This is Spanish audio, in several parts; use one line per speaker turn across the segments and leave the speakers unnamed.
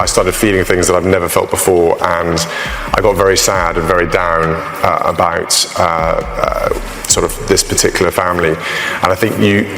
I started feeling things that I've never felt before, and I got very sad and very down about sort of this particular family. And I think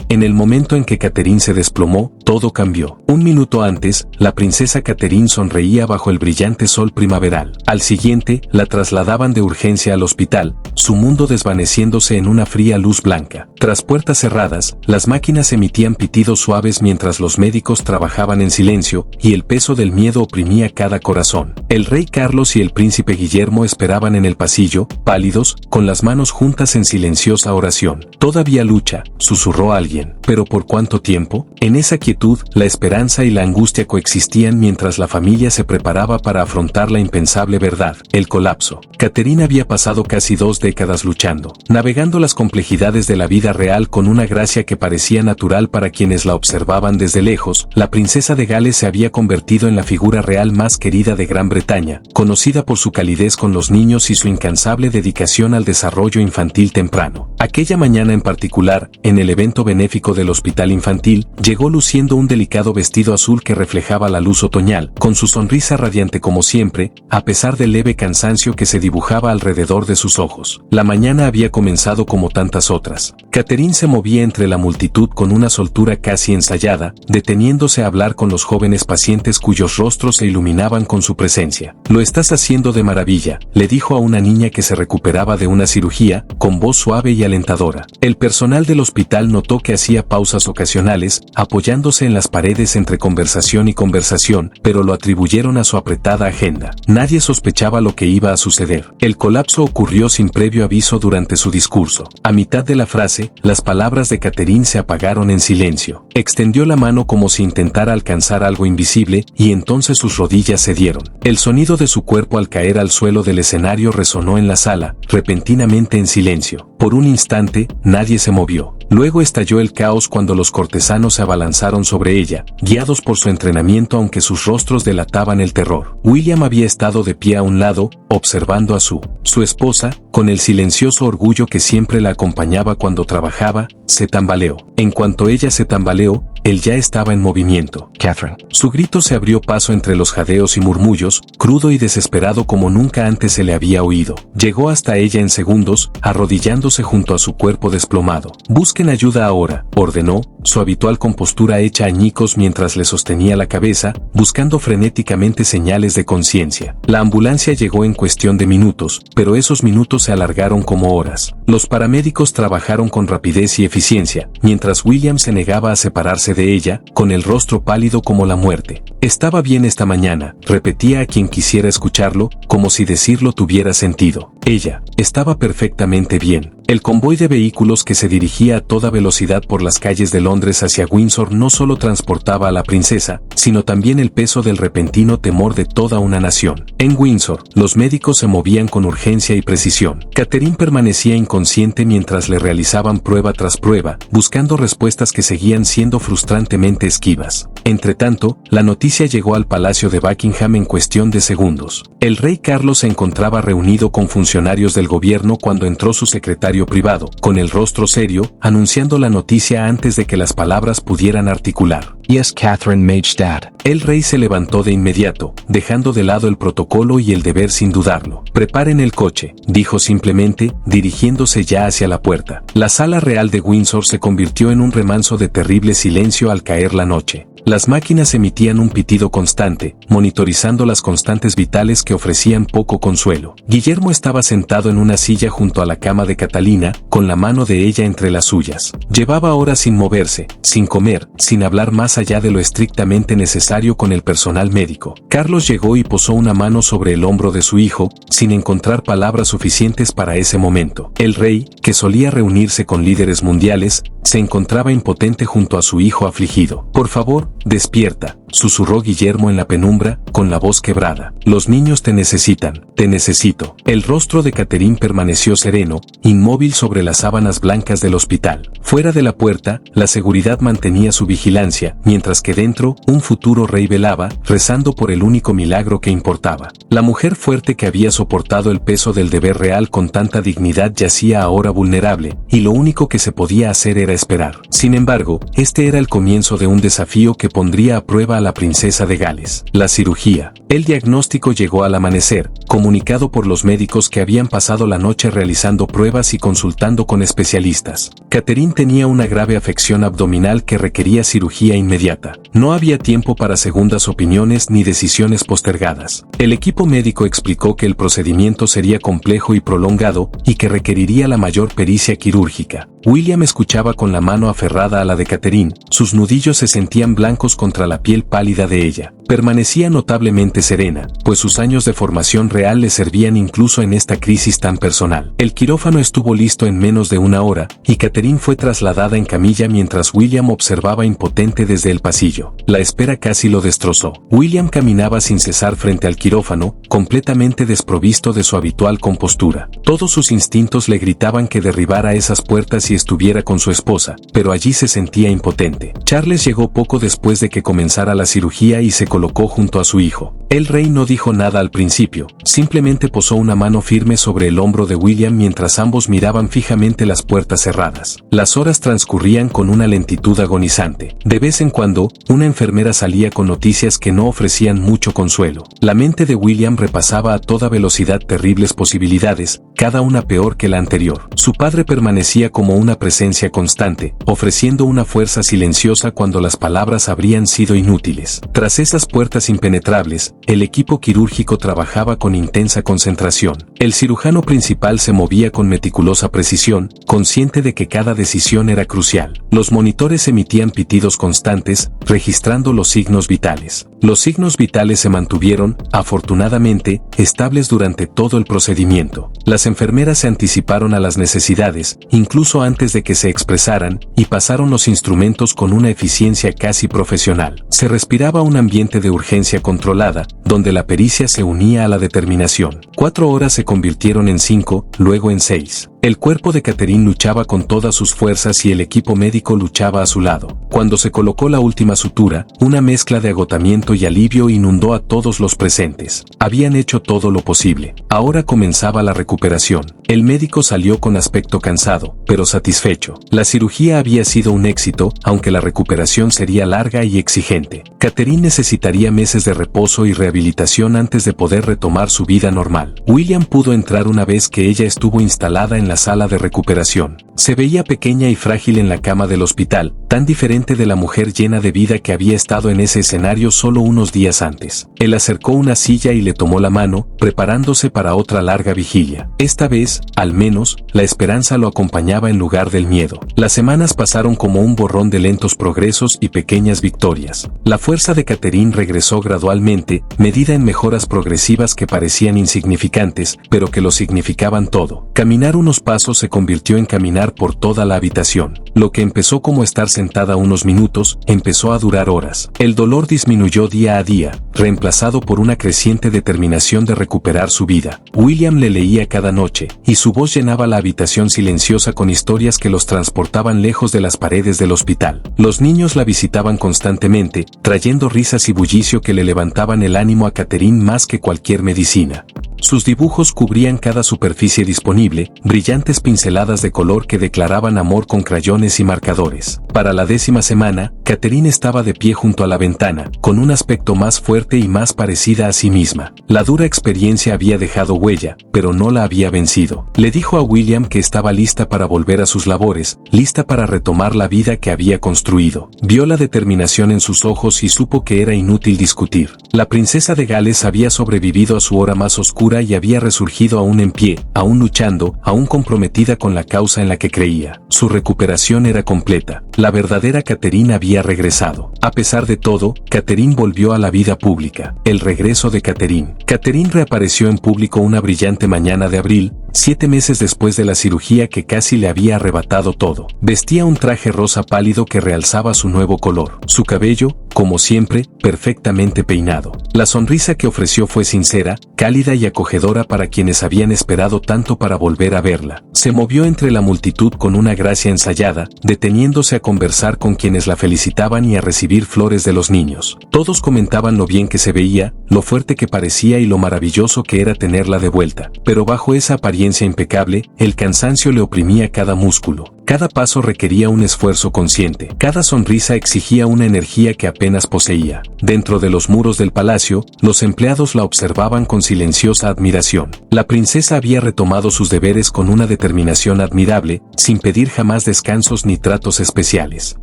En el momento en que Catherine se desplomó, todo cambió. Un minuto antes, la princesa Catherine sonreía bajo el brillante sol primaveral. Al siguiente, la trasladaban de urgencia al hospital, su mundo desvaneciéndose en una fría luz blanca. Tras puertas cerradas, las máquinas emitían pitidos suaves mientras los médicos trabajaban en silencio, y el peso del miedo oprimía cada corazón. El rey Carlos y el príncipe Guillermo esperaban en el pasillo, pálidos, con las manos juntas en silenciosa oración. «Todavía lucha», susurró alguien. ¿Pero por cuánto tiempo? En esa quietud, la esperanza y la angustia coexistían mientras la familia se preparaba para afrontar la impensable verdad, el colapso. Catherine había pasado casi 2 décadas luchando, navegando las complejidades de la vida real con una gracia que parecía natural para quienes la observaban desde lejos. La princesa de Gales se había convertido en la figura real más querida de Gran Bretaña, conocida por su calidez con los niños y su incansable dedicación al desarrollo infantil temprano. Aquella mañana en particular, en el evento benéfico del hospital infantil, llegó luciendo un delicado vestido azul que reflejaba la luz otoñal, con su sonrisa radiante como siempre, a pesar del leve cansancio que se dibujaba alrededor de sus ojos. La mañana había comenzado como tantas otras. Catherine se movía entre la multitud con una soltura casi ensayada, deteniéndose a hablar con los jóvenes pacientes cuyos rostros se iluminaban con su presencia. «Lo estás haciendo de maravilla», le dijo a una niña que se recuperaba de una cirugía, con voz suave y alentadora. El personal del hospital notó que hacía pausas ocasionales, apoyándose en las paredes entre conversación y conversación, pero lo atribuyeron a su apretada agenda. Nadie sospechaba lo que iba a suceder. El colapso ocurrió sin previo aviso durante su discurso. A mitad de la frase, las palabras de Catherine se apagaron en silencio. Extendió la mano como si intentara alcanzar algo invisible, y entonces sus rodillas cedieron. El sonido de su cuerpo al caer al suelo del escenario resonó en la sala, repentinamente en silencio. Por un instante, nadie se movió. Luego estalló el caos cuando los cortesanos se abalanzaron sobre ella, guiados por su entrenamiento aunque sus rostros delataban el terror. William había estado de pie a un lado, observando a su esposa, con el silencioso orgullo que siempre la acompañaba cuando trabajaba, se tambaleó. En cuanto ella se tambaleó, él ya estaba en movimiento.
Catherine.
Su grito se abrió paso entre los jadeos y murmullos, crudo y desesperado como nunca antes se le había oído. Llegó hasta ella en segundos, arrodillándose junto a su cuerpo desplomado. «Busquen ayuda ahora», ordenó, su habitual compostura hecha añicos mientras le sostenía la cabeza, buscando frenéticamente señales de conciencia. La ambulancia llegó en cuestión de minutos, pero esos minutos se alargaron como horas. Los paramédicos trabajaron con rapidez y eficiencia, mientras William se negaba a separarse de ella, con el rostro pálido como la muerte. «Estaba bien esta mañana», repetía a quien quisiera escucharlo, como si decirlo tuviera sentido. Ella estaba perfectamente bien. El convoy de vehículos que se dirigía a toda velocidad por las calles de Londres hacia Windsor no solo transportaba a la princesa, sino también el peso del repentino temor de toda una nación. En Windsor, los médicos se movían con urgencia y precisión. Catherine permanecía inconsciente mientras le realizaban prueba tras prueba, buscando respuestas que seguían siendo frustrantemente esquivas. Entretanto, la noticia llegó al Palacio de Buckingham en cuestión de segundos. El rey Carlos se encontraba reunido con funcionarios del gobierno cuando entró su secretario privado, con el rostro serio, anunciando la noticia antes de que las palabras pudieran articular.
Yes, Catherine Majestad.
El rey se levantó de inmediato, dejando de lado el protocolo y el deber sin dudarlo. «Preparen el coche», dijo simplemente, dirigiéndose ya hacia la puerta. La sala real de Windsor se convirtió en un remanso de terrible silencio al caer la noche. Las máquinas emitían un pitido constante, monitorizando las constantes vitales que ofrecían poco consuelo. Guillermo estaba sentado en una silla junto a la cama de Catalina, con la mano de ella entre las suyas. Llevaba horas sin moverse, sin comer, sin hablar más allá de lo estrictamente necesario con el personal médico. Carlos llegó y posó una mano sobre el hombro de su hijo, sin encontrar palabras suficientes para ese momento. El rey, que solía reunirse con líderes mundiales, se encontraba impotente junto a su hijo afligido. «Por favor, despierta», susurró Guillermo en la penumbra, con la voz quebrada. «Los niños te necesitan, te necesito». El rostro de Catherine permaneció sereno, inmóvil sobre las sábanas blancas del hospital. Fuera de la puerta, la seguridad mantenía su vigilancia, mientras que dentro, un futuro rey velaba, rezando por el único milagro que importaba. La mujer fuerte que había soportado el peso del deber real con tanta dignidad yacía ahora vulnerable, y lo único que se podía hacer era esperar. Sin embargo, este era el comienzo de un desafío que pondría a prueba a la princesa de Gales. La cirugía. El diagnóstico llegó al amanecer, comunicado por los médicos que habían pasado la noche realizando pruebas y consultando con especialistas. Catherine tenía una grave afección abdominal que requería cirugía inmediata. No había tiempo para segundas opiniones ni decisiones postergadas. El equipo médico explicó que el procedimiento sería complejo y prolongado y que requeriría la mayor pericia quirúrgica. William escuchaba con la mano aferrada a la de Catherine, sus nudillos se sentían blancos contra la piel pálida de ella. Permanecía notablemente serena, pues sus años de formación real le servían incluso en esta crisis tan personal. El quirófano estuvo listo en menos de una hora, y Catherine fue trasladada en camilla mientras William observaba impotente desde el pasillo. La espera casi lo destrozó. William caminaba sin cesar frente al quirófano, completamente desprovisto de su habitual compostura. Todos sus instintos le gritaban que derribara esas puertas y estuviera con su esposa, pero allí se sentía impotente. Charles llegó poco después de que comenzara la cirugía y se colocó junto a su hijo. El rey no dijo nada al principio, simplemente posó una mano firme sobre el hombro de William mientras ambos miraban fijamente las puertas cerradas. Las horas transcurrían con una lentitud agonizante. De vez en cuando, una enfermera salía con noticias que no ofrecían mucho consuelo. La mente de William repasaba a toda velocidad terribles posibilidades, cada una peor que la anterior. Su padre permanecía como una presencia constante, ofreciendo una fuerza silenciosa cuando las palabras habrían sido inútiles. Tras esas puertas impenetrables, el equipo quirúrgico trabajaba con intensa concentración. El cirujano principal se movía con meticulosa precisión, consciente de que cada decisión era crucial. Los monitores emitían pitidos constantes, registrando los signos vitales. Los signos vitales se mantuvieron, afortunadamente, estables durante todo el procedimiento. Las enfermeras se anticiparon a las necesidades, incluso antes de que se expresaran, y pasaron los instrumentos con una eficiencia casi profesional. Se respiraba un ambiente de urgencia controlada, donde la pericia se unía a la determinación. 4 horas se convirtieron en 5, luego en 6. El cuerpo de Catherine luchaba con todas sus fuerzas y el equipo médico luchaba a su lado. Cuando se colocó la última sutura, una mezcla de agotamiento y alivio inundó a todos los presentes. Habían hecho todo lo posible. Ahora comenzaba la recuperación. El médico salió con aspecto cansado, pero satisfecho. La cirugía había sido un éxito, aunque la recuperación sería larga y exigente. Catherine necesitaría meses de reposo y rehabilitación antes de poder retomar su vida normal. William pudo entrar una vez que ella estuvo instalada en la sala de recuperación. Se veía pequeña y frágil en la cama del hospital, tan diferente de la mujer llena de vida que había estado en ese escenario solo unos días antes. Él acercó una silla y le tomó la mano, preparándose para otra larga vigilia. Esta vez, al menos, la esperanza lo acompañaba en lugar del miedo. Las semanas pasaron como un borrón de lentos progresos y pequeñas victorias. La fuerza de Catherine regresó gradualmente, medida en mejoras progresivas que parecían insignificantes, pero que lo significaban todo. Caminar unos pasos se convirtió en caminar por toda la habitación. Lo que empezó como estar sentada unos minutos, empezó a durar horas. El dolor disminuyó día a día, reemplazado por una creciente determinación de recuperar su vida. William le leía cada noche, y su voz llenaba la habitación silenciosa con historias que los transportaban lejos de las paredes del hospital. Los niños la visitaban constantemente, trayendo risas y bullicio que le levantaban el ánimo a Catherine más que cualquier medicina. Sus dibujos cubrían cada superficie disponible, brillantes pinceladas de color que declaraban amor con crayones y marcadores. Para la 10ª semana, Catherine estaba de pie junto a la ventana, con un aspecto más fuerte y más parecida a sí misma. La dura experiencia había dejado huella, pero no la había vencido. Le dijo a William que estaba lista para volver a sus labores, lista para retomar la vida que había construido. Vio la determinación en sus ojos y supo que era inútil discutir. La princesa de Gales había sobrevivido a su hora más oscura y había resurgido aún en pie, aún luchando, aún comprometida con la causa en la que creía. Su recuperación era completa. La verdadera Catherine había regresado. A pesar de todo, Catherine volvió a la vida pública. El regreso de Catherine. Catherine reapareció en público una brillante mañana de abril, 7 meses después de la cirugía que casi le había arrebatado todo. Vestía un traje rosa pálido que realzaba su nuevo color. Su cabello, como siempre, perfectamente peinado. La sonrisa que ofreció fue sincera, cálida y acogedora para quienes habían esperado tanto para volver a verla. Se movió entre la multitud con una gracia ensayada, deteniéndose a conversar con quienes la felicitaban y a recibir flores de los niños. Todos comentaban lo bien que se veía, lo fuerte que parecía y lo maravilloso que era tenerla de vuelta. Pero bajo esa apariencia impecable, el cansancio le oprimía cada músculo. Cada paso requería un esfuerzo consciente. Cada sonrisa exigía una energía que apenas poseía. Dentro de los muros del palacio, los empleados la observaban con silenciosa admiración. La princesa había retomado sus deberes con una determinación admirable, sin pedir jamás descansos ni tratos especiales.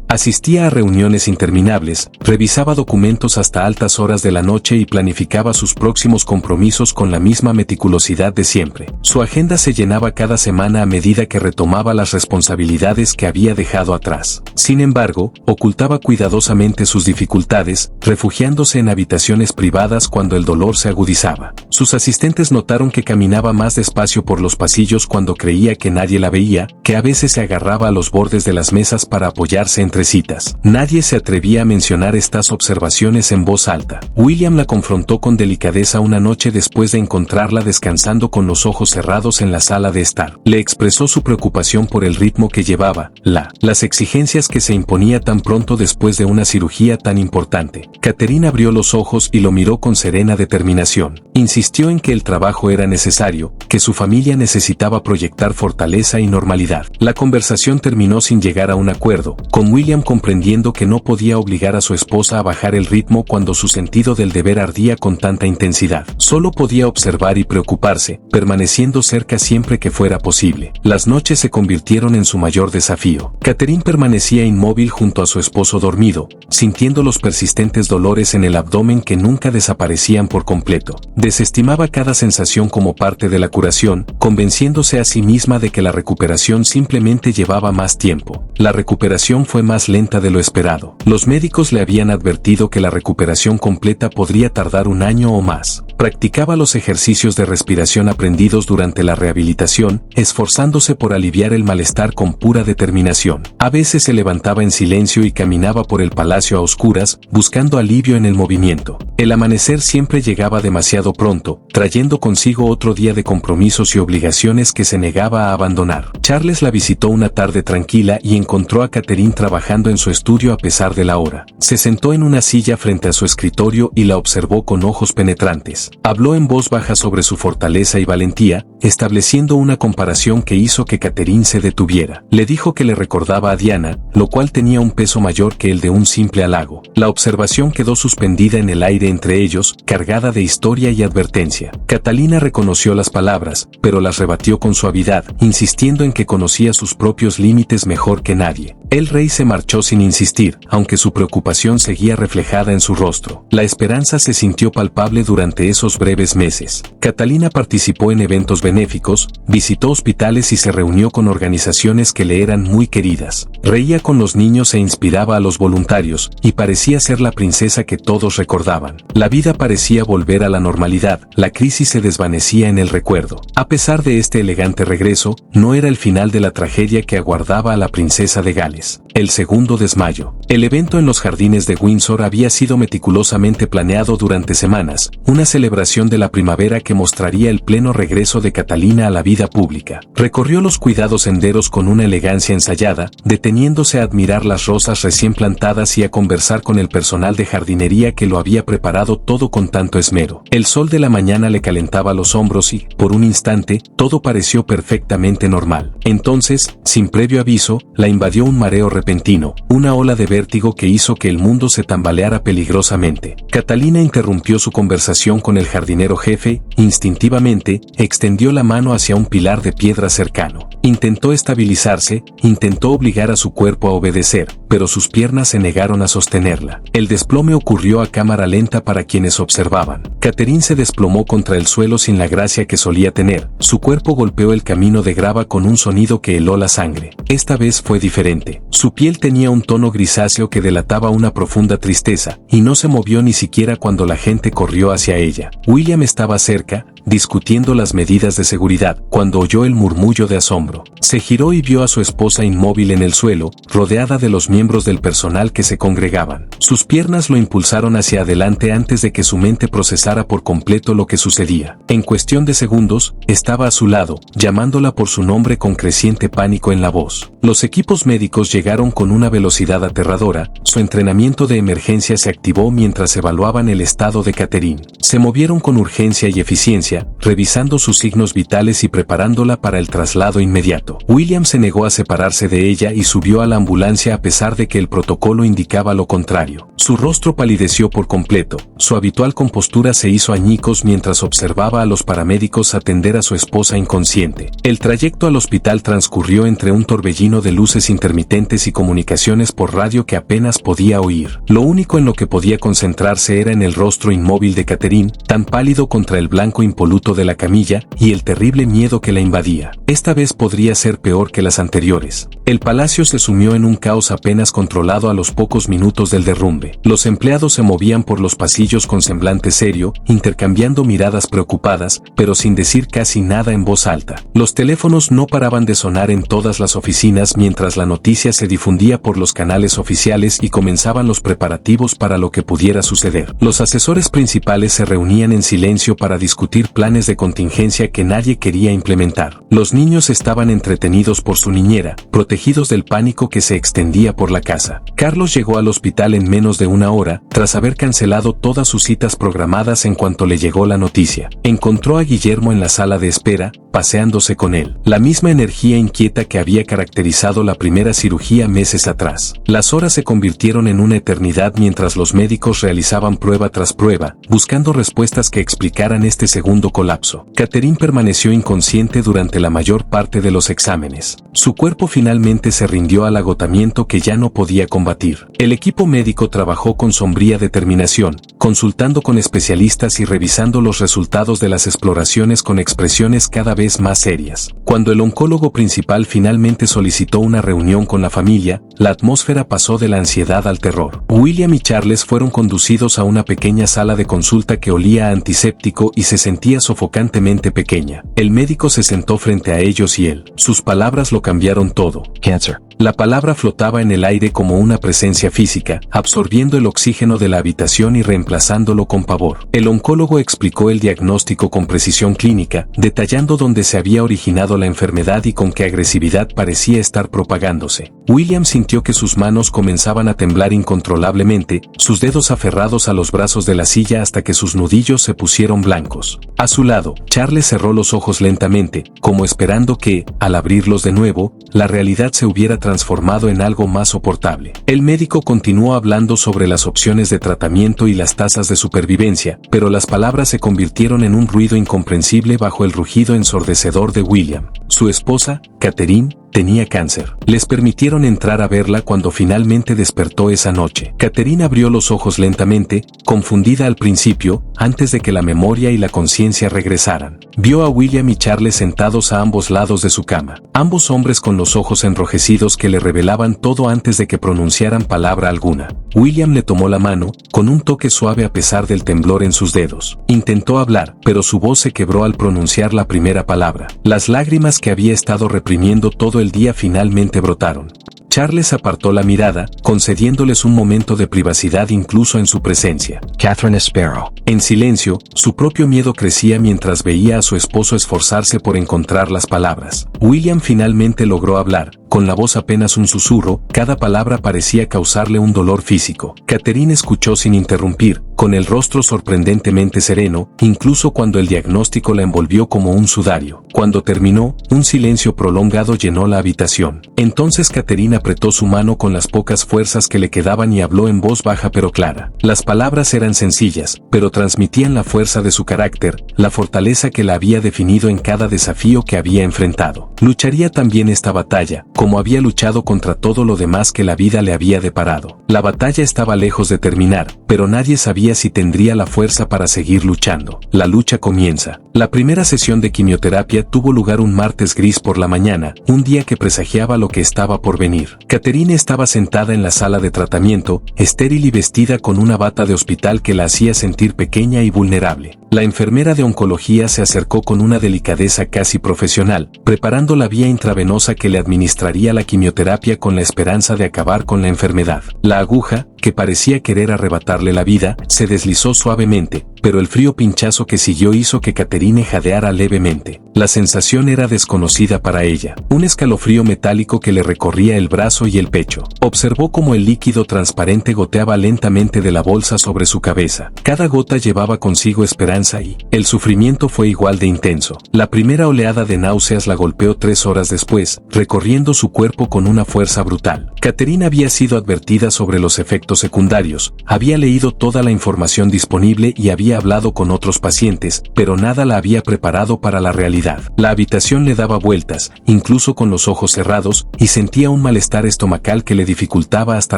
Asistía a reuniones interminables, revisaba documentos hasta altas horas de la noche y planificaba sus próximos compromisos con la misma meticulosidad de siempre. Su agenda se llenaba cada semana a medida que retomaba las responsabilidades que había dejado atrás. Sin embargo, ocultaba cuidadosamente sus dificultades, refugiándose en habitaciones privadas cuando el dolor se agudizaba. Sus asistentes notaron que caminaba más despacio por los pasillos cuando creía que nadie la veía, que a veces se agarraba a los bordes de las mesas para apoyarse entre citas. Nadie se atrevía a mencionar estas observaciones en voz alta. William la confrontó con delicadeza una noche después de encontrarla descansando con los ojos cerrados en la sala de estar. Le expresó su preocupación por el ritmo que llevaba, las exigencias que se imponía tan pronto después de una cirugía tan importante. Catherine abrió los ojos y lo miró con serena determinación. Insistió en que el trabajo era necesario, que su familia necesitaba proyectar fortaleza y normalidad. La conversación terminó sin llegar a un acuerdo, con William comprendiendo que no podía obligar a su esposa a bajar el ritmo cuando su sentido del deber ardía con tanta intensidad. Solo podía observar y preocuparse, permaneciendo cerca siempre que fuera posible. Las noches se convirtieron en su mayor desafío. Catherine permanecía inmóvil junto a su esposo dormido, sintiendo los persistentes dolores en el abdomen que nunca desaparecían por completo. Desestimaba cada sensación como parte de la curación, convenciéndose a sí misma de que la recuperación simplemente llevaba más tiempo. La recuperación fue más lenta de lo esperado. Los médicos le habían advertido que la recuperación completa podría tardar un año o más. Practicaba los ejercicios de respiración aprendidos durante la rehabilitación, esforzándose por aliviar el malestar con pura determinación. A veces se levantaba en silencio y caminaba por el palacio a oscuras, buscando alivio en el movimiento. El amanecer siempre llegaba demasiado pronto, trayendo consigo otro día de compromisos y obligaciones que se negaba a abandonar. Charles la visitó una tarde tranquila y encontró a Catherine trabajando en su estudio a pesar de la hora. Se sentó en una silla frente a su escritorio y la observó con ojos penetrantes. Habló en voz baja sobre su fortaleza y valentía, estableciendo una comparación que hizo que Catherine se detuviera. Le dijo que le recordaba a Diana, lo cual tenía un peso mayor que el de un simple halago. La observación quedó suspendida en el aire entre ellos, cargada de historia y advertencia. Catalina reconoció las palabras, pero las rebatió con suavidad, insistiendo en que conocía sus propios límites mejor que nadie. El rey se marchó sin insistir, aunque su preocupación seguía reflejada en su rostro. La esperanza se sintió palpable durante esos breves meses. Catalina participó en eventos benéficos, visitó hospitales y se reunió con organizaciones que le eran muy queridas. Reía con los niños e inspiraba a los voluntarios, y parecía ser la princesa que todos recordaban. La vida parecía volver a la normalidad, la crisis se desvanecía en el recuerdo. A pesar de este elegante regreso, no era el final de la tragedia que aguardaba a la princesa de Gales. El segundo desmayo. El evento en los jardines de Windsor había sido meticulosamente planeado durante semanas, una celebración de la primavera que mostraría el pleno regreso de Catalina a la vida pública. Recorrió los cuidados senderos con una elegancia ensayada, deteniéndose a admirar las rosas recién plantadas y a conversar con el personal de jardinería que lo había preparado todo con tanto esmero. El sol de la mañana le calentaba los hombros y, por un instante, todo pareció perfectamente normal. Entonces, sin previo aviso, la invadió un mareo repentino, una ola de vértigo que hizo que el mundo se tambaleara peligrosamente. Catalina interrumpió su conversación con el jardinero jefe, instintivamente, extendió la mano hacia un pilar de piedra cercano. Intentó estabilizarse, intentó obligar a su cuerpo a obedecer, pero sus piernas se negaron a sostenerla. El desplome ocurrió a cámara lenta para quienes observaban. Catherine se desplomó contra el suelo sin la gracia que solía tener. Su cuerpo golpeó el camino de grava con un sonido que heló la sangre. Esta vez fue diferente. Su piel tenía un tono grisáceo que delataba una profunda tristeza, y no se movió ni siquiera cuando la gente corrió hacia ella. William estaba cerca, discutiendo las medidas de seguridad, cuando oyó el murmullo de asombro. Se giró y vio a su esposa inmóvil en el suelo, rodeada de los miembros del personal que se congregaban. Sus piernas lo impulsaron hacia adelante antes de que su mente procesara por completo lo que sucedía. En cuestión de segundos, estaba a su lado, llamándola por su nombre con creciente pánico en la voz. Los equipos médicos llegaron con una velocidad aterradora, su entrenamiento de emergencia se activó mientras evaluaban el estado de Catherine. Se movieron con urgencia y eficiencia, ambulancia, revisando sus signos vitales y preparándola para el traslado inmediato. William se negó a separarse de ella y subió a la ambulancia a pesar de que el protocolo indicaba lo contrario. Su rostro palideció por completo, su habitual compostura se hizo añicos mientras observaba a los paramédicos atender a su esposa inconsciente. El trayecto al hospital transcurrió entre un torbellino de luces intermitentes y comunicaciones por radio que apenas podía oír. Lo único en lo que podía concentrarse era en el rostro inmóvil de Catherine, tan pálido contra el blanco impoluto de la camilla, y el terrible miedo que la invadía. Esta vez podría ser peor que las anteriores. El palacio se sumió en un caos apenas controlado a los pocos minutos del derrumbe. Los empleados se movían por los pasillos con semblante serio, intercambiando miradas preocupadas, pero sin decir casi nada en voz alta. Los teléfonos no paraban de sonar en todas las oficinas mientras la noticia se difundía por los canales oficiales y comenzaban los preparativos para lo que pudiera suceder. Los asesores principales se reunían en silencio para discutir planes de contingencia que nadie quería implementar. Los niños estaban entretenidos por su niñera, protegidos del pánico que se extendía por la casa. Carlos llegó al hospital en menos de una hora, tras haber cancelado todas sus citas programadas en cuanto le llegó la noticia. Encontró a Guillermo en la sala de espera, paseándose con él. La misma energía inquieta que había caracterizado la primera cirugía meses atrás. Las horas se convirtieron en una eternidad mientras los médicos realizaban prueba tras prueba, buscando respuestas que explicaran este segundo colapso. Catherine permaneció inconsciente durante la mayor parte de los exámenes. Su cuerpo finalmente se rindió al agotamiento que ya no podía combatir. El equipo médico trabajó con sombría determinación, consultando con especialistas y revisando los resultados de las exploraciones con expresiones cada vez más serias. Cuando el oncólogo principal finalmente solicitó una reunión con la familia, la atmósfera pasó de la ansiedad al terror. William y Charles fueron conducidos a una pequeña sala de consulta que olía a antiséptico y se sentía sofocantemente pequeña. El médico se sentó frente a ellos y él. Sus palabras lo cambiaron todo.
Cancer.
La palabra flotaba en el aire como una presencia física, absorbiendo el oxígeno de la habitación y reemplazándolo con pavor. El oncólogo explicó el diagnóstico con precisión clínica, detallando dónde se había originado la enfermedad y con qué agresividad parecía estar propagándose. William sintió que sus manos comenzaban a temblar incontrolablemente, sus dedos aferrados a los brazos de la silla hasta que sus nudillos se pusieron blancos. A su lado, Charles cerró los ojos lentamente, como esperando que, al abrirlos de nuevo, la realidad se hubiera transformado en algo más soportable. El médico continuó hablando sobre las opciones de tratamiento y las tasas de supervivencia, pero las palabras se convirtieron en un ruido incomprensible bajo el rugido ensordecedor de William. Su esposa, Catherine, tenía cáncer. Les permitieron entrar a verla cuando finalmente despertó esa noche. Catherine abrió los ojos lentamente, confundida al principio, antes de que la memoria y la conciencia regresaran. Vio a William y Charles sentados a ambos lados de su cama. Ambos hombres con los ojos enrojecidos que le revelaban todo antes de que pronunciaran palabra alguna. William le tomó la mano, con un toque suave a pesar del temblor en sus dedos. Intentó hablar, pero su voz se quebró al pronunciar la primera palabra. Las lágrimas que había estado reprimiendo todo el día finalmente brotaron. Charles apartó la mirada, concediéndoles un momento de privacidad incluso en su presencia.
Catherine Sparrow.
En silencio, su propio miedo crecía mientras veía a su esposo esforzarse por encontrar las palabras. William finalmente logró hablar, con la voz apenas un susurro, cada palabra parecía causarle un dolor físico. Catherine escuchó sin interrumpir, con el rostro sorprendentemente sereno, incluso cuando el diagnóstico la envolvió como un sudario. Cuando terminó, un silencio prolongado llenó la habitación. Entonces Catherine apretó su mano con las pocas fuerzas que le quedaban y habló en voz baja pero clara. Las palabras eran sencillas, pero transmitían la fuerza de su carácter, la fortaleza que la había definido en cada desafío que había enfrentado. Lucharía también esta batalla, como había luchado contra todo lo demás que la vida le había deparado. La batalla estaba lejos de terminar, pero nadie sabía si tendría la fuerza para seguir luchando. La lucha comienza. La primera sesión de quimioterapia tuvo lugar un martes gris por la mañana, un día que presagiaba lo que estaba por venir. Catherine estaba sentada en la sala de tratamiento, estéril y vestida con una bata de hospital que la hacía sentir pequeña y vulnerable. La enfermera de oncología se acercó con una delicadeza casi profesional, preparando la vía intravenosa que le administraría la quimioterapia con la esperanza de acabar con la enfermedad. La aguja, que parecía querer arrebatarle la vida, se deslizó suavemente, pero el frío pinchazo que siguió hizo que Catherine jadeara levemente. La sensación era desconocida para ella, un escalofrío metálico que le recorría el brazo y el pecho. Observó cómo el líquido transparente goteaba lentamente de la bolsa sobre su cabeza. Cada gota llevaba consigo esperanza esperanza y el sufrimiento fue igual de intenso. La primera oleada de náuseas la golpeó 3 horas después, recorriendo su cuerpo con una fuerza brutal. Catherine había sido advertida sobre los efectos secundarios, había leído toda la información disponible y había hablado con otros pacientes, pero nada la había preparado para la realidad. La habitación le daba vueltas, incluso con los ojos cerrados, y sentía un malestar estomacal que le dificultaba hasta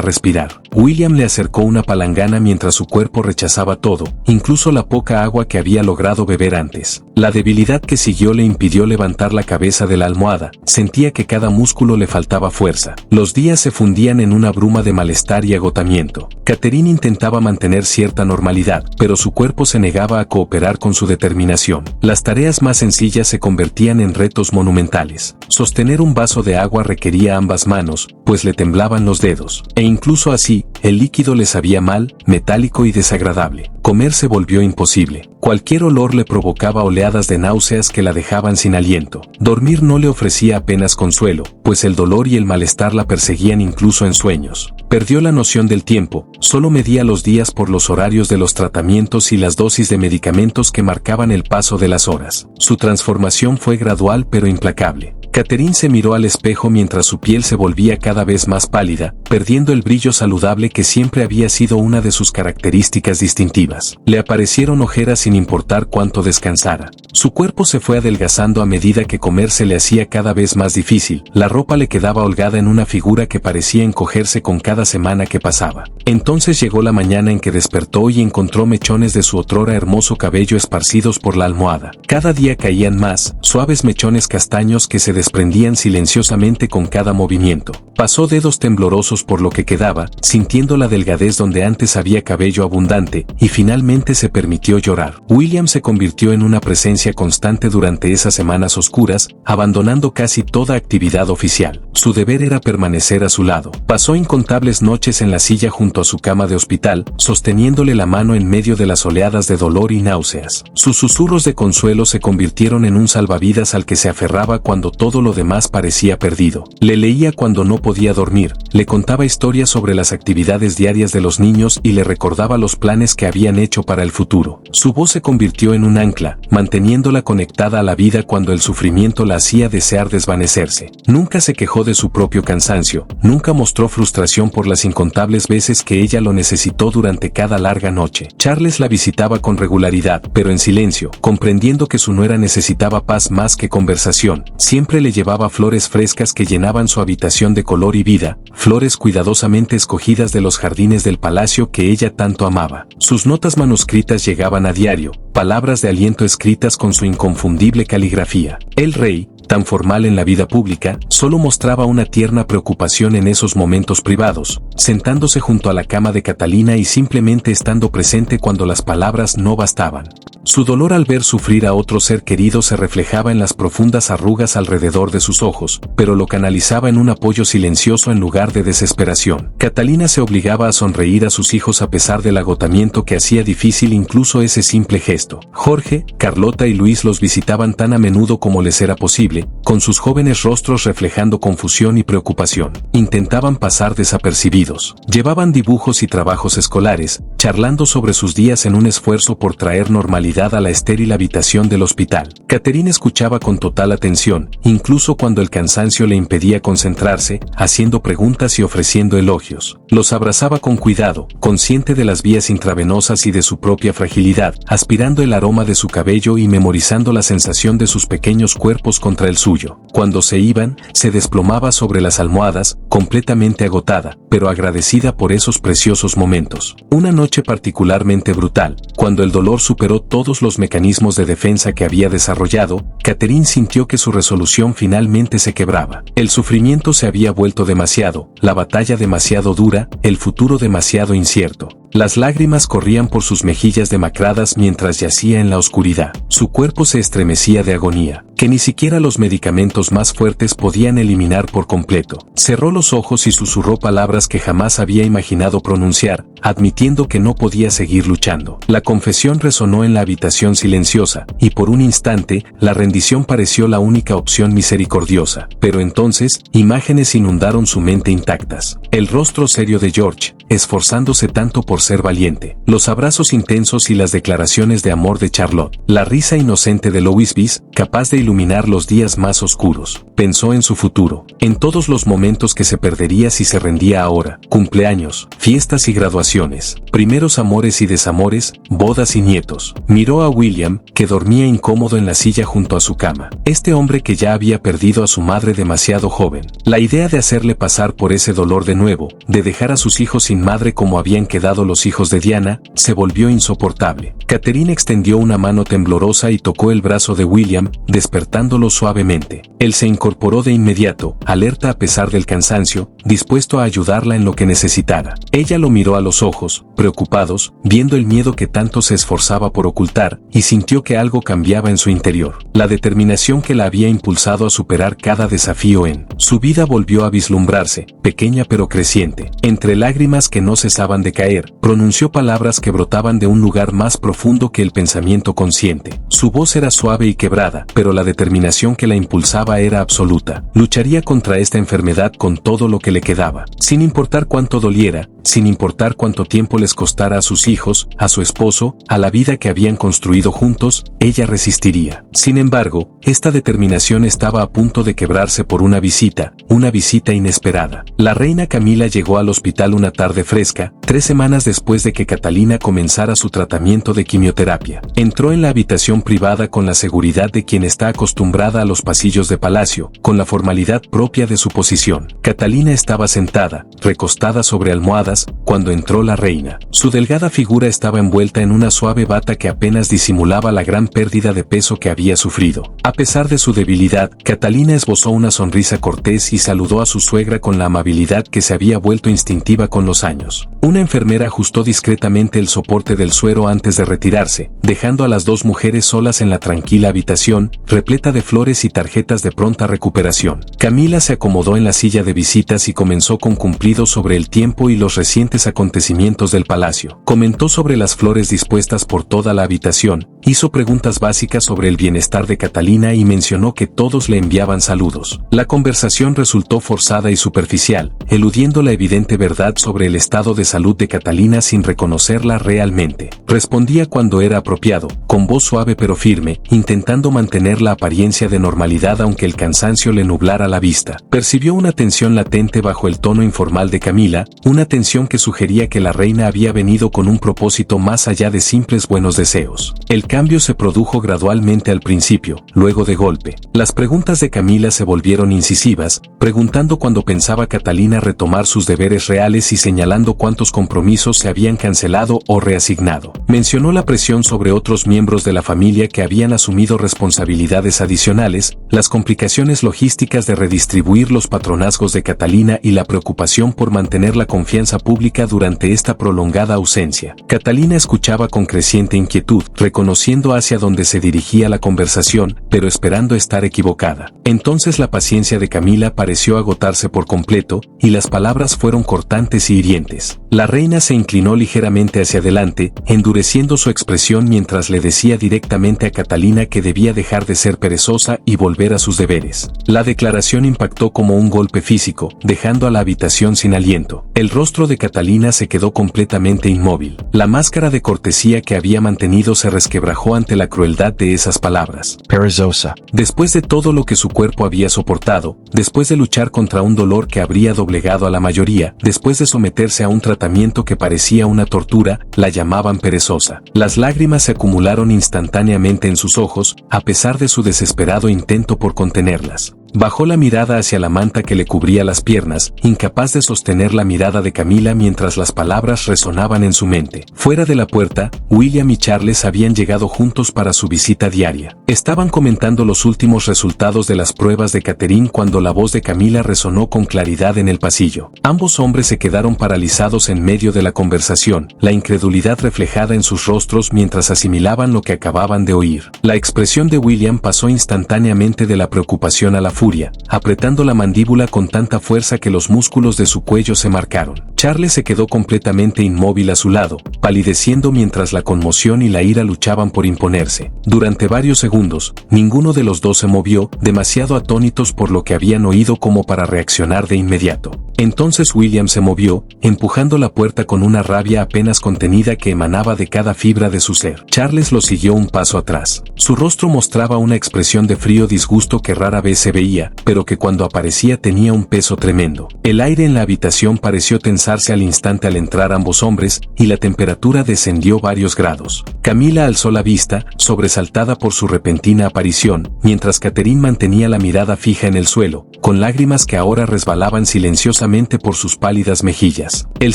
respirar. William le acercó una palangana mientras su cuerpo rechazaba todo, incluso la poca agua que había logrado beber antes. La debilidad que siguió le impidió levantar la cabeza de la almohada, sentía que cada músculo le faltaba fuerza. Los días se fundían en una bruma de malestar y agotamiento. Catherine intentaba mantener cierta normalidad, pero su cuerpo se negaba a cooperar con su determinación. Las tareas más sencillas se convertían en retos monumentales. Sostener un vaso de agua requería ambas manos, pues le temblaban los dedos. E incluso así, el líquido le sabía mal, metálico y desagradable. Comer se volvió imposible. Cualquier olor le provocaba oleadas de náuseas que la dejaban sin aliento. Dormir no le ofrecía apenas consuelo, pues el dolor y el malestar la perseguían incluso en sueños. Perdió la noción del tiempo, solo medía los días por los horarios de los tratamientos y las dosis de medicamentos que marcaban el paso de las horas. Su transformación fue gradual pero implacable. Catherine se miró al espejo mientras su piel se volvía cada vez más pálida, perdiendo el brillo saludable que siempre había sido una de sus características distintivas. Le aparecieron ojeras sin importar cuánto descansara. Su cuerpo se fue adelgazando a medida que comer se le hacía cada vez más difícil. La ropa le quedaba holgada en una figura que parecía encogerse con cada semana que pasaba. Entonces llegó la mañana en que despertó y encontró mechones de su otrora hermoso cabello esparcidos por la almohada. Cada día caían más, suaves mechones castaños que se desprendían silenciosamente con cada movimiento. Pasó dedos temblorosos por lo que quedaba, sintiendo la delgadez donde antes había cabello abundante, y finalmente se permitió llorar. William se convirtió en una presencia constante durante esas semanas oscuras, abandonando casi toda actividad oficial. Su deber era permanecer a su lado. Pasó incontables noches en la silla junto a su cama de hospital, sosteniéndole la mano en medio de las oleadas de dolor y náuseas. Sus susurros de consuelo se convirtieron en un salvavidas al que se aferraba cuando todo lo demás parecía perdido. Le leía cuando no podía dormir, le contaba historias sobre las actividades diarias de los niños y le recordaba los planes que habían hecho para el futuro. Su voz se convirtió en un ancla, manteniéndola conectada a la vida cuando el sufrimiento la hacía desear desvanecerse. Nunca se quejó de su propio cansancio, nunca mostró frustración por las incontables veces que ella lo necesitó durante cada larga noche. Charles la visitaba con regularidad, pero en silencio, comprendiendo que su nuera necesitaba paz más que conversación. Siempre le llevaba flores frescas que llenaban su habitación de color y vida, flores cuidadosamente escogidas de los jardines del palacio que ella tanto amaba. Sus notas manuscritas llegaban a diario, palabras de aliento escritas con su inconfundible caligrafía. El rey, tan formal en la vida pública, solo mostraba una tierna preocupación en esos momentos privados, sentándose junto a la cama de Catalina y simplemente estando presente cuando las palabras no bastaban. Su dolor al ver sufrir a otro ser querido se reflejaba en las profundas arrugas alrededor de sus ojos, pero lo canalizaba en un apoyo silencioso en lugar de desesperación. Catalina se obligaba a sonreír a sus hijos a pesar del agotamiento que hacía difícil incluso ese simple gesto. Jorge, Carlota y Luis los visitaban tan a menudo como les era posible, con sus jóvenes rostros reflejando confusión y preocupación. Intentaban pasar desapercibidos. Llevaban dibujos y trabajos escolares, charlando sobre sus días en un esfuerzo por traer normalidad a la estéril habitación del hospital. Catherine escuchaba con total atención, incluso cuando el cansancio le impedía concentrarse, haciendo preguntas y ofreciendo elogios. Los abrazaba con cuidado, consciente de las vías intravenosas y de su propia fragilidad, aspirando el aroma de su cabello y memorizando la sensación de sus pequeños cuerpos contra el suyo. Cuando se iban, se desplomaba sobre las almohadas, completamente agotada, pero agradecida por esos preciosos momentos. Una noche particularmente brutal, cuando el dolor superó todos los mecanismos de defensa que había desarrollado, Catherine sintió que su resolución finalmente se quebraba. El sufrimiento se había vuelto demasiado, la batalla demasiado dura, el futuro demasiado incierto. Las lágrimas corrían por sus mejillas demacradas mientras yacía en la oscuridad. Su cuerpo se estremecía de agonía, que ni siquiera los medicamentos más fuertes podían eliminar por completo. Cerró los ojos y susurró palabras que jamás había imaginado pronunciar, admitiendo que no podía seguir luchando. La confesión resonó en la habitación silenciosa, y por un instante, la rendición pareció la única opción misericordiosa. Pero entonces, imágenes inundaron su mente intactas. El rostro serio de George, esforzándose tanto por ser valiente. Los abrazos intensos y las declaraciones de amor de Charlotte. La risa inocente de Louise Biss, capaz de iluminar los días más oscuros. Pensó en su futuro, en todos los momentos que se perdería si se rendía ahora. Cumpleaños, fiestas y graduaciones, primeros amores y desamores, bodas y nietos. Miró a William, que dormía incómodo en la silla junto a su cama. Este hombre que ya había perdido a su madre demasiado joven. La idea de hacerle pasar por ese dolor de nuevo, de dejar a sus hijos sin madre como habían quedado los hijos de Diana, se volvió insoportable. Catherine extendió una mano temblorosa y tocó el brazo de William, despertándolo suavemente. Él se incorporó de inmediato, alerta a pesar del cansancio, dispuesto a ayudarla en lo que necesitara. Ella lo miró a los ojos, preocupados, viendo el miedo que tanto se esforzaba por ocultar, y sintió que algo cambiaba en su interior. La determinación que la había impulsado a superar cada desafío en su vida volvió a vislumbrarse, pequeña pero creciente. Entre lágrimas que no cesaban de caer, pronunció palabras que brotaban de un lugar más profundo que el pensamiento consciente. Su voz era suave y quebrada, pero la determinación que la impulsaba era absoluta. Lucharía contra esta enfermedad con todo lo que le quedaba, sin importar cuánto doliera, sin importar cuánto tiempo les costara a sus hijos, a su esposo, a la vida que habían construido juntos, ella resistiría. Sin embargo, esta determinación estaba a punto de quebrarse por una visita inesperada. La reina Camila llegó al hospital una tarde fresca, 3 semanas después de que Catalina comenzara su tratamiento de quimioterapia. Entró en la habitación privada con la seguridad de quien está acostumbrada a los pasillos de palacio, con la formalidad propia de su posición. Catalina estaba sentada, recostada sobre almohadas, cuando entró la reina. Su delgada figura estaba envuelta en una suave bata que apenas disimulaba la gran pérdida de peso que había sufrido. A pesar de su debilidad, Catalina esbozó una sonrisa cortés y saludó a su suegra con la amabilidad que se había vuelto instintiva con los años. Una enfermera ajustó discretamente el soporte del suero antes de retirarse, dejando a las dos mujeres solas en la tranquila habitación, repleta de flores y tarjetas de pronta recuperación. Camila se acomodó en la silla de visitas y comenzó con cumplidos sobre el tiempo y los recientes acontecimientos del palacio. Comentó sobre las flores dispuestas por toda la habitación, hizo preguntas básicas sobre el bienestar de Catalina y mencionó que todos le enviaban saludos. La conversación resultó forzada y superficial, eludiendo la evidente verdad sobre el estado de salud de Catalina sin reconocerla realmente. Respondía cuando era apropiado, con voz suave pero firme, intentando mantener la apariencia de normalidad aunque el cansancio le nublara la vista. Percibió una tensión latente bajo el tono informal de Camila, una tensión que sugería que la reina había venido con un propósito más allá de simples buenos deseos. El cambio se produjo gradualmente al principio, luego de golpe. Las preguntas de Camila se volvieron incisivas, preguntando cuándo pensaba Catalina retomar sus deberes reales y señalando cuántos compromisos se habían cancelado o reasignado. Mencionó la presión sobre otros miembros de la familia que habían asumido responsabilidades adicionales, las complicaciones logísticas de redistribuir los patronazgos de Catalina y la preocupación por mantener la confianza pública durante esta prolongada ausencia. Catalina escuchaba con creciente inquietud, reconociendo hacia dónde se dirigía la conversación, pero esperando estar equivocada. Entonces la paciencia de Camila pareció agotarse por completo, y las palabras fueron cortantes y hirientes. La reina se inclinó ligeramente hacia adelante, endureciendo su expresión mientras le decía directamente a Catalina que debía dejar de ser perezosa y volver a sus deberes. La declaración impactó como un golpe físico, dejando a la habitación sin aliento. El rostro de Catalina se quedó completamente inmóvil. La máscara de cortesía que había mantenido se resquebrajó ante la crueldad de esas palabras.
Perezosa.
Después de todo lo que su cuerpo había soportado, después de luchar contra un dolor que habría doblegado a la mayoría, después de someterse a un tratamiento que parecía una tortura, la llamaban perezosa. Las lágrimas se acumularon instantáneamente en sus ojos, a pesar de su desesperado intento por contenerlas. Bajó la mirada hacia la manta que le cubría las piernas, incapaz de sostener la mirada de Camila mientras las palabras resonaban en su mente. Fuera de la puerta, William y Charles habían llegado juntos para su visita diaria. Estaban comentando los últimos resultados de las pruebas de Catherine cuando la voz de Camila resonó con claridad en el pasillo. Ambos hombres se quedaron paralizados en medio de la conversación, la incredulidad reflejada en sus rostros mientras asimilaban lo que acababan de oír. La expresión de William pasó instantáneamente de la preocupación a la furia, apretando la mandíbula con tanta fuerza que los músculos de su cuello se marcaron. Charles se quedó completamente inmóvil a su lado, palideciendo mientras la conmoción y la ira luchaban por imponerse. Durante varios segundos, ninguno de los dos se movió, demasiado atónitos por lo que habían oído como para reaccionar de inmediato. Entonces William se movió, empujando la puerta con una rabia apenas contenida que emanaba de cada fibra de su ser. Charles lo siguió un paso atrás. Su rostro mostraba una expresión de frío disgusto que rara vez se veía, pero que cuando aparecía tenía un peso tremendo. El aire en la habitación pareció tensarse al instante al entrar ambos hombres, y la temperatura descendió varios grados. Camila alzó la vista, sobresaltada por su repentina aparición, mientras Catherine mantenía la mirada fija en el suelo, con lágrimas que ahora resbalaban silenciosamente por sus pálidas mejillas. El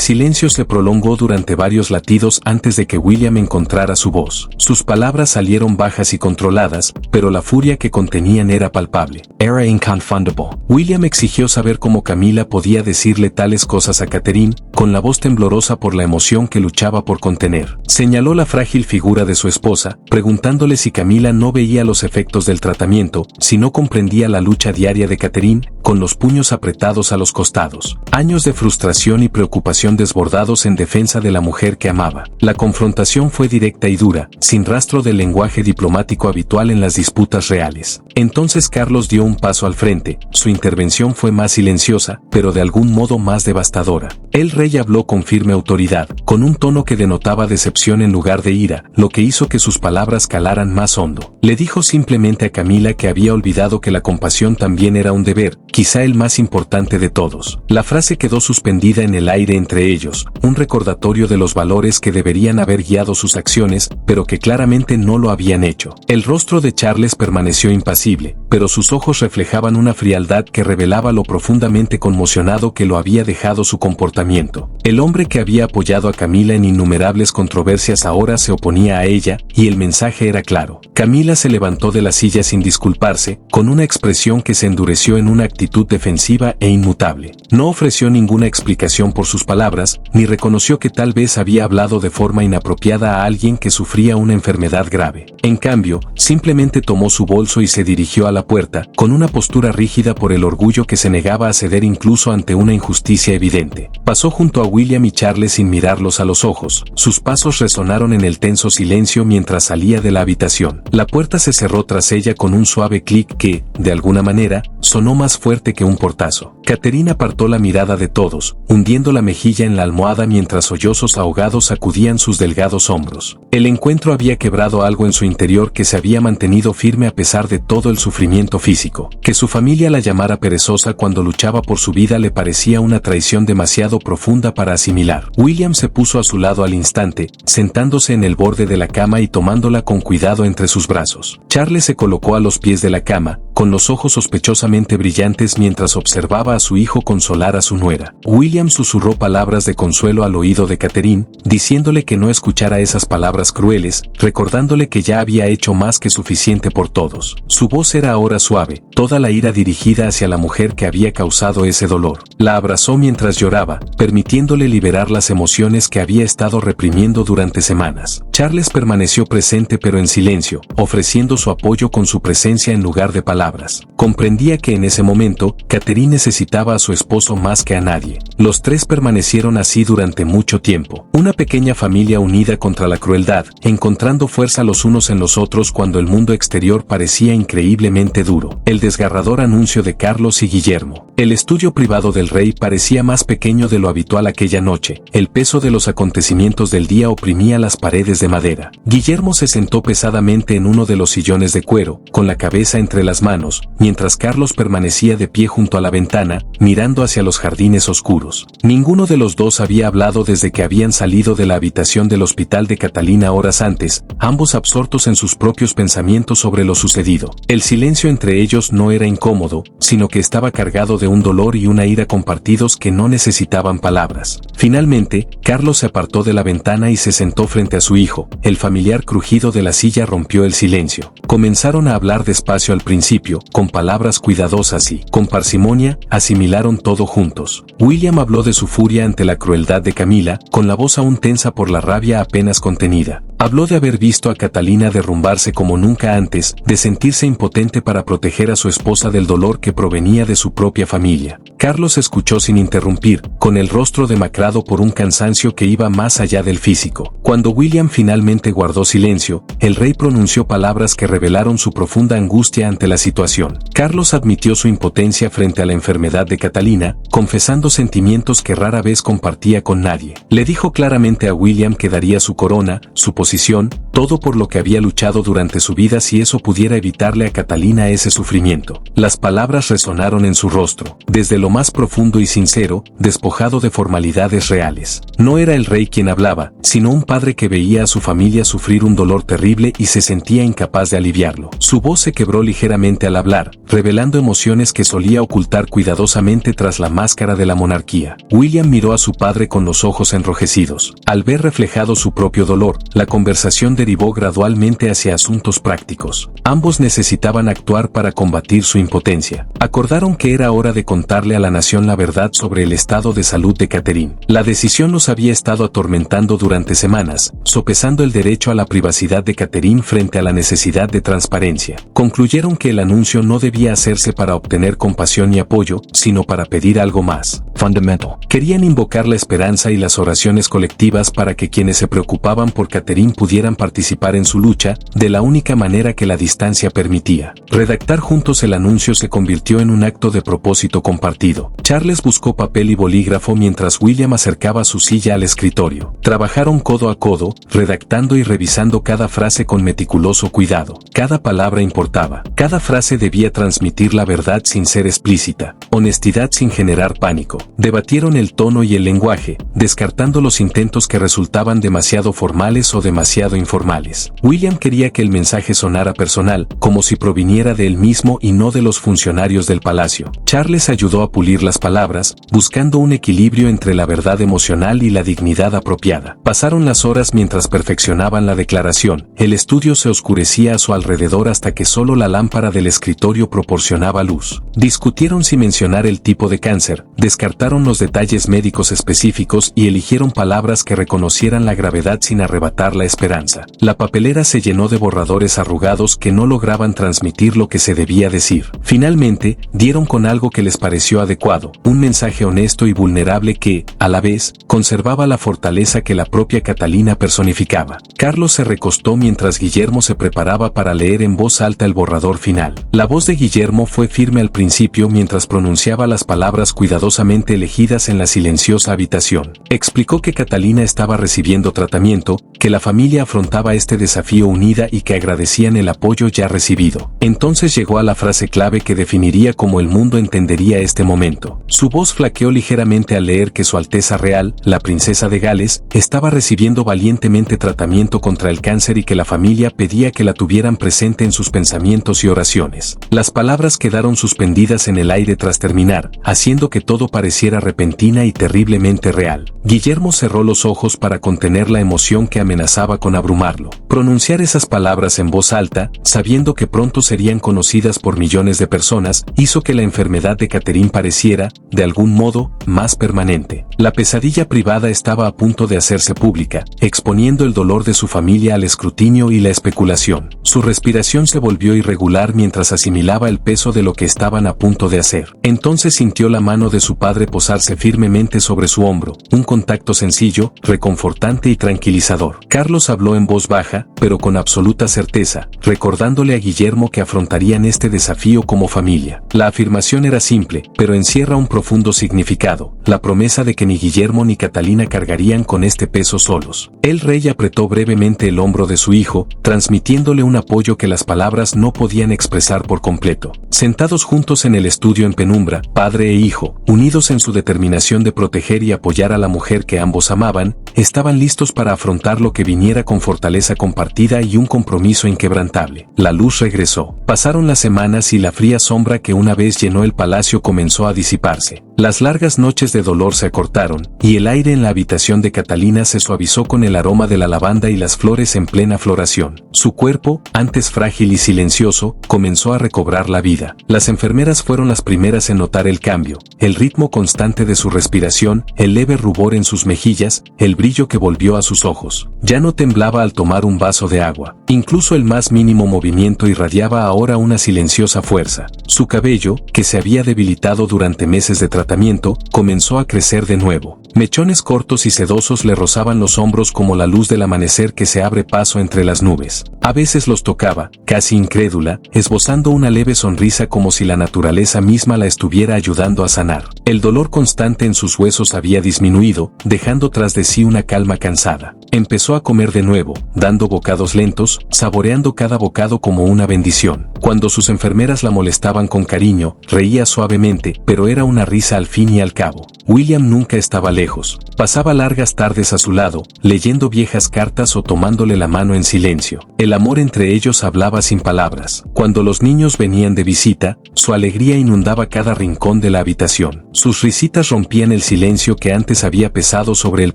silencio se prolongó durante varios latidos antes de que William encontrara su voz. Sus palabras salieron bajas y controladas, pero la furia que contenían era palpable.
Era inconfundible.
William exigió saber cómo Camila podía decirle tales cosas a Catherine, con la voz temblorosa por la emoción que luchaba por contener. Señaló la frágil figura de su esposa, preguntándole si Camila no veía los efectos del tratamiento, si no comprendía la lucha diaria de Catherine, con los puños apretados a los costados. Años de frustración y preocupación desbordados en defensa de la mujer que amaba. La confrontación fue directa y dura, sin rastro del lenguaje diplomático habitual en las disputas reales. Entonces Carlos dio un paso al frente. Su intervención fue más silenciosa, pero de algún modo más devastadora. El rey habló con firme autoridad, con un tono que denotaba decepción en lugar de ira, lo que hizo que sus palabras calaran más hondo. Le dijo simplemente a Camila que había olvidado que la compasión también era un deber, quizá el más importante de todos. La frase quedó suspendida en el aire entre ellos, un recordatorio de los valores que deberían haber guiado sus acciones, pero que claramente no lo habían hecho. El rostro de Charles permaneció impasible, pero sus ojos reflejaban una frialdad que revelaba lo profundamente conmocionado que lo había dejado su comportamiento. El hombre que había apoyado a Camila en innumerables controversias ahora se oponía a ella, y el mensaje era claro. Camila se levantó de la silla sin disculparse, con una expresión que se endureció en una actitud defensiva e inmutable. No ofreció ninguna explicación por sus palabras, ni reconoció que tal vez había hablado de forma inapropiada a alguien que sufría una enfermedad grave. En cambio, simplemente tomó su bolso y se dirigió a la puerta, con una postura rígida por el orgullo que se negaba a ceder incluso ante una injusticia evidente. Pasó junto a William y Charles sin mirarlos a los ojos. Sus pasos resonaron en el tenso silencio mientras salía de la habitación. La puerta se cerró tras ella con un suave clic que, de alguna manera, sonó más fuerte que un portazo. Catherine apartó la mirada de todos, hundiendo la mejilla en la almohada mientras sollozos ahogados sacudían sus delgados hombros. El encuentro había quebrado algo en su interior que se había mantenido firme a pesar de todo el sufrimiento físico. Que su familia la llamara perezosa cuando luchaba por su vida le parecía una traición demasiado profunda para asimilar. William se puso a su lado al instante, sentándose en el borde de la cama y tomándola con cuidado entre sus brazos. Charles se colocó a los pies de la cama, con los ojos sospechosamente brillantes mientras observaba a su hijo consolar a su nuera. William susurró palabras de consuelo al oído de Catherine, diciéndole que no escuchara esas palabras crueles, recordándole que ya había hecho más que suficiente por todos. Su voz era ahora suave, toda la ira dirigida hacia la mujer que había causado ese dolor. La abrazó mientras lloraba, permitiéndole liberar las emociones que había estado reprimiendo durante semanas. Charles permaneció presente pero en silencio, ofreciendo su apoyo con su presencia en lugar de palabras. Comprendía que en ese momento, Catherine necesitaba a su esposo más que a nadie. Los tres permanecieron así durante mucho tiempo. Una pequeña familia unida contra la crueldad, encontrando fuerza los unos en los otros cuando el mundo exterior parecía increíblemente duro. El desgarrador anuncio de Carlos y Guillermo. El estudio privado del rey parecía más pequeño de lo habitual aquella noche. El peso de los acontecimientos del día oprimía las paredes de madera. Guillermo se sentó pesadamente en uno de los sillones de cuero, con la cabeza entre las manos, mientras Carlos permanecía de pie junto a la ventana, mirando hacia los jardines oscuros. Ninguno de los dos había hablado desde que habían salido de la habitación del hospital de Catalina horas antes, ambos absortos en sus propios pensamientos sobre lo sucedido. El silencio entre ellos no era incómodo, sino que estaba cargado de un dolor y una ira compartidos que no necesitaban palabras. Finalmente, Carlos se apartó de la ventana y se sentó frente a su hijo. El familiar crujido de la silla rompió el silencio. Comenzaron a hablar despacio al principio, con palabras cuidadosas y, con parsimonia, asimilaron todo juntos. William habló de su furia ante la crueldad de Camila, con la voz aún tensa por la rabia apenas contenida. Habló de haber visto a Catalina derrumbarse como nunca antes, de sentirse impotente para proteger a su esposa del dolor que provenía de su propia familia. Carlos escuchó sin interrumpir, con el rostro demacrado por un cansancio que iba más allá del físico. Cuando William finalmente guardó silencio, el rey pronunció palabras que revelaron su profunda angustia ante la situación situación. Carlos admitió su impotencia frente a la enfermedad de Catalina, confesando sentimientos que rara vez compartía con nadie. Le dijo claramente a William que daría su corona, su posición, todo por lo que había luchado durante su vida si eso pudiera evitarle a Catalina ese sufrimiento. Las palabras resonaron en su rostro, desde lo más profundo y sincero, despojado de formalidades reales. No era el rey quien hablaba, sino un padre que veía a su familia sufrir un dolor terrible y se sentía incapaz de aliviarlo. Su voz se quebró ligeramente al hablar, revelando emociones que solía ocultar cuidadosamente tras la máscara de la monarquía. William miró a su padre con los ojos enrojecidos. Al ver reflejado su propio dolor, la conversación derivó gradualmente hacia asuntos prácticos. Ambos necesitaban actuar para combatir su impotencia. Acordaron que era hora de contarle a la nación la verdad sobre el estado de salud de Catherine. La decisión los había estado atormentando durante semanas, sopesando el derecho a la privacidad de Catherine frente a la necesidad de transparencia. Concluyeron que el anuncio no debía hacerse para obtener compasión y apoyo, sino para pedir algo más.
Fundamental.
Querían invocar la esperanza y las oraciones colectivas para que quienes se preocupaban por Catherine pudieran participar en su lucha, de la única manera que la distancia permitía. Redactar juntos el anuncio se convirtió en un acto de propósito compartido. Charles buscó papel y bolígrafo mientras William acercaba su silla al escritorio. Trabajaron codo a codo, redactando y revisando cada frase con meticuloso cuidado. Cada palabra importaba. Cada frase debía transmitir la verdad sin ser explícita, honestidad sin generar pánico. Debatieron el tono y el lenguaje, descartando los intentos que resultaban demasiado formales o demasiado informales. William quería que el mensaje sonara personal, como si proviniera de él mismo y no de los funcionarios del palacio. Charles ayudó a pulir las palabras, buscando un equilibrio entre la verdad emocional y la dignidad apropiada. Pasaron las horas mientras perfeccionaban la declaración. El estudio se oscurecía a su alrededor hasta que solo la lámpara del escritorio proporcionaba luz. Discutieron si mencionar el tipo de cáncer, descartaron los detalles médicos específicos y eligieron palabras que reconocieran la gravedad sin arrebatar la esperanza. La papelera se llenó de borradores arrugados que no lograban transmitir lo que se debía decir. Finalmente, dieron con algo que les pareció adecuado, un mensaje honesto y vulnerable que, a la vez, conservaba la fortaleza que la propia Catalina personificaba. Carlos se recostó mientras Guillermo se preparaba para leer en voz alta el borrador final. La voz de Guillermo fue firme al principio mientras pronunciaba las palabras cuidadosamente elegidas en la silenciosa habitación. Explicó que Catalina estaba recibiendo tratamiento, que la familia afrontaba este desafío unida y que agradecían el apoyo ya recibido. Entonces llegó a la frase clave que definiría cómo el mundo entendería este momento. Su voz flaqueó ligeramente al leer que Su Alteza Real, la princesa de Gales, estaba recibiendo valientemente tratamiento contra el cáncer y que la familia pedía que la tuvieran presente en sus pensamientos y oraciones. Las palabras quedaron suspendidas en el aire tras terminar, haciendo que todo pareciera repentina y terriblemente real. Guillermo cerró los ojos para contener la emoción que amenazaba con abrumarlo. Pronunciar esas palabras en voz alta, sabiendo que pronto serían conocidas por millones de personas, hizo que la enfermedad de Catherine pareciera, de algún modo, más permanente. La pesadilla privada estaba a punto de hacerse pública, exponiendo el dolor de su familia al escrutinio y la especulación. Su respiración se volvió irregular mientras asimilaba el peso de lo que estaban a punto de hacer. Entonces sintió la mano de su padre posarse firmemente sobre su hombro, un contacto sencillo, reconfortante y tranquilizador. Carlos habló en voz baja, pero con absoluta certeza, recordándole a Guillermo que afrontarían este desafío como familia. La afirmación era simple, pero encierra un profundo significado, la promesa de que ni Guillermo ni Catalina cargarían con este peso solos. El rey apretó brevemente el hombro de su hijo, transmitiéndole un apoyo que las palabras no podían expresar por completo. Sentados juntos en el estudio en penumbra, padre e hijo, unidos en su determinación de proteger y apoyar a la mujer que ambos amaban, estaban listos para afrontar lo que viniera con fortaleza compartida y un compromiso inquebrantable. La luz regresó. Pasaron las semanas y la fría sombra que una vez llenó el palacio comenzó a disiparse. Las largas noches de dolor se acortaron, y el aire en la habitación de Catalina se suavizó con el aroma de la lavanda y las flores en plena floración. Su cuerpo, antes frágil y silencioso, comenzó a recobrar la vida. Las enfermeras fueron las primeras en notar el cambio, el ritmo constante de su respiración, el leve rubor en sus mejillas, el brillo que volvió a sus ojos. Ya no temblaba al tomar un vaso de agua. Incluso el más mínimo movimiento irradiaba ahora una silenciosa fuerza. Su cabello, que se había debilitado durante meses de tratamiento, comenzó a crecer de nuevo. Mechones cortos y sedosos le rozaban los hombros como la luz del amanecer que se abre paso entre las nubes. A veces los tocaba, casi incrédula, esbozando una leve sonrisa como si la naturaleza misma la estuviera ayudando a sanar. El dolor constante en sus huesos había disminuido, dejando tras de sí una calma cansada. Empezó a comer de nuevo, dando bocados lentos, saboreando cada bocado como una bendición. Cuando sus enfermeras la molestaban con cariño, reía suavemente, pero era una risa al fin y al cabo. William nunca estaba lejos. Pasaba largas tardes a su lado, leyendo viejas cartas o tomándole la mano en silencio. El amor entre ellos hablaba sin palabras. Cuando los niños venían de visita, su alegría inundaba cada rincón de la habitación. Sus risitas rompían el silencio que antes había pesado sobre el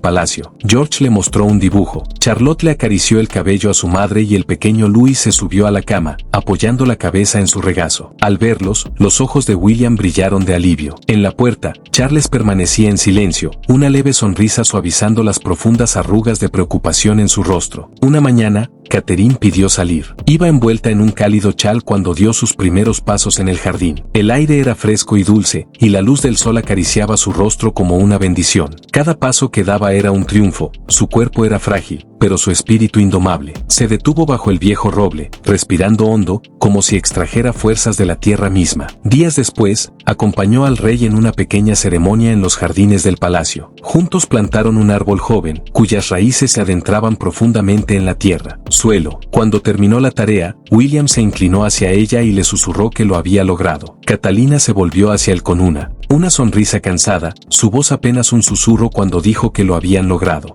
palacio. George le mostró un dibujo. Charlotte le acarició el cabello a su madre y el pequeño Louis se subió a la cama, apoyando la cabeza en su regazo. Al verlos, los ojos de William brillaron de alivio. En la puerta, Charles permanecía en silencio, una leve sonrisa suavizando las profundas arrugas de preocupación en su rostro. Una mañana, Catherine pidió salir. Iba envuelta en un cálido chal cuando dio sus primeros pasos en el jardín. El aire era fresco y dulce, y la luz del sol acariciaba su rostro como una bendición. Cada paso que daba era un triunfo. Su cuerpo era frágil, pero su espíritu indomable. Se detuvo bajo el viejo roble, respirando hondo, como si extrajera fuerzas de la tierra misma. Días después, acompañó al rey en una pequeña ceremonia en los jardines del palacio. Juntos plantaron un árbol joven, cuyas raíces se adentraban profundamente en la tierra. Suelo. Cuando terminó la tarea, William se inclinó hacia ella y le susurró que lo había logrado. Catalina se volvió hacia él con una sonrisa cansada, su voz apenas un susurro cuando dijo que lo habían logrado.